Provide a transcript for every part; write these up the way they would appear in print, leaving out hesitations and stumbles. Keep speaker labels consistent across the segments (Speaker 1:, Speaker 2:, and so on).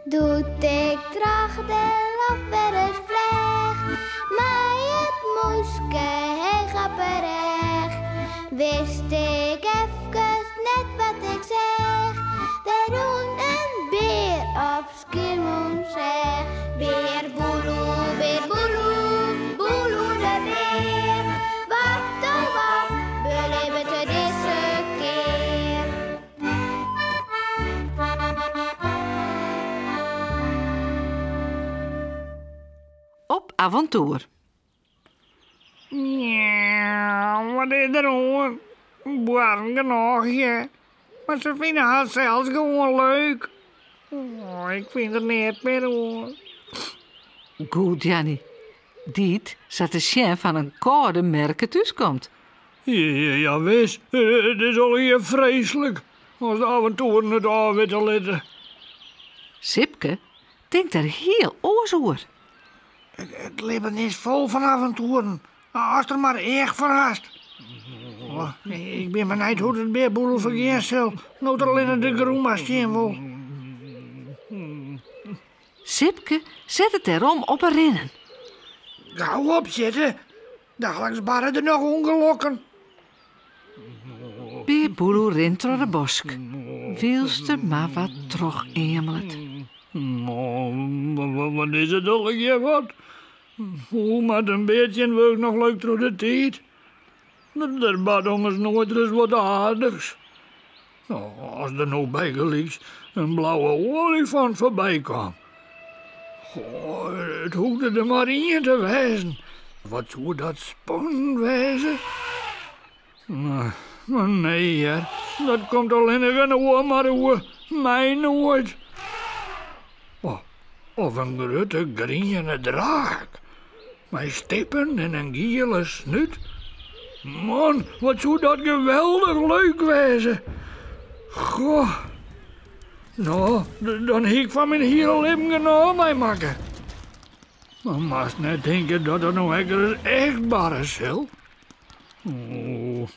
Speaker 1: Doet ik tracht de lach weer eens vleg, maar het moeske heel grapperig. Wist ik even net wat ik zeg, de roen een beer op skimoen zeg. Beer boeloe, boeloe de beer. Wat oh wat, beleven te deze keer.
Speaker 2: Op avontuur.
Speaker 3: Ja, wat is er hoor? Warm genoeg, ja. Maar ze vinden haar zelfs gewoon leuk. Oh, ik vind het niet meer hoor.
Speaker 2: Goed, Jannie. Diet zat de chef van een koude merken thuiskomt.
Speaker 3: Ja, wist. Het is al hier vreselijk. Als de avonturen het afwitten letten.
Speaker 2: Sipke denkt er heel oors over.
Speaker 3: Het leven is vol van avonturen. Als er maar echt verrast. Oh, ik ben benieuwd hoe het beerboel vergeet zal. Nooit alleen de groenmachine wil.
Speaker 2: Sipke zet het erom op een rennen.
Speaker 3: Gauw opzitten. Dagelijks barren er nog ongelokken.
Speaker 2: Beerboeloe rent door de bosk. Wilste maar wat terug emelet.
Speaker 3: Wat is het al een wat? Hoe met een beetje wil ik nog leuk door de tijd. Er bad ons nooit eens wat aardigs. Nou, als er nou bijgelijks een blauwe olifant voorbij kwam. Goh, het hoefde er maar één te wezen. Wat zou dat spannend wezen? Maar nee, hè. Dat komt alleen nog een oor maar oor. Mij nooit. Of een grote groene draak. Met stippen en een gele snuit. Man, wat zou dat geweldig leuk wezen. Goh. Nou, dan heb ik van mijn hele leven genoeg mee maken. Maar mag net denken dat er nou eens echt barren zal. Oh.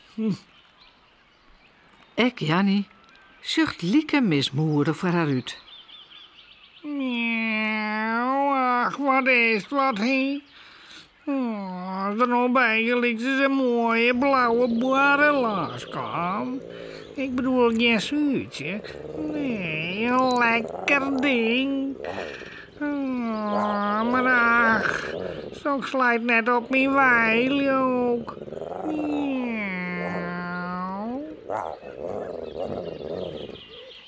Speaker 2: Ek Jannie zucht lieke mismoedig voor haar uit.
Speaker 3: Ach, wat is wat, hé? Als er nou bijgelijks is een mooie blauwe barrelaars kwam. Ik bedoel geen zuurtje. Nee, een lekker ding. Maar ach, zo slijt net op mijn weil ook.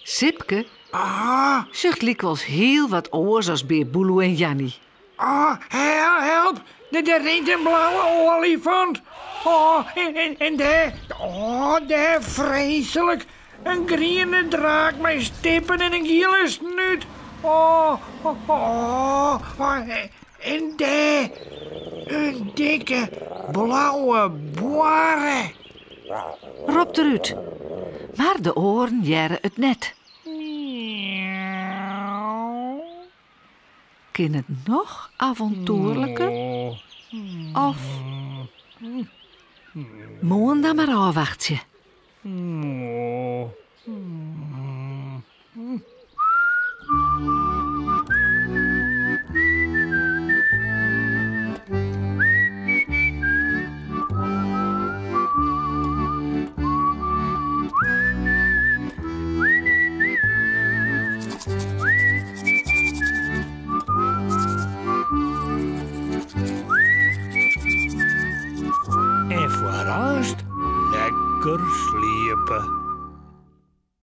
Speaker 2: Sipke zucht likwijls heel wat oors als Beerboeloe en Jannie.
Speaker 3: Help! Er rent een blauwe olifant. En daar vreselijk. Een groene draak met stippen en een gele snuit. En daar een dikke blauwe boare.
Speaker 2: Ropt eruit. Maar de oren jaren het net. Kan het nog avontuurlijker? Of moen dan maar afwachten.
Speaker 3: En voorast lekker sliepen.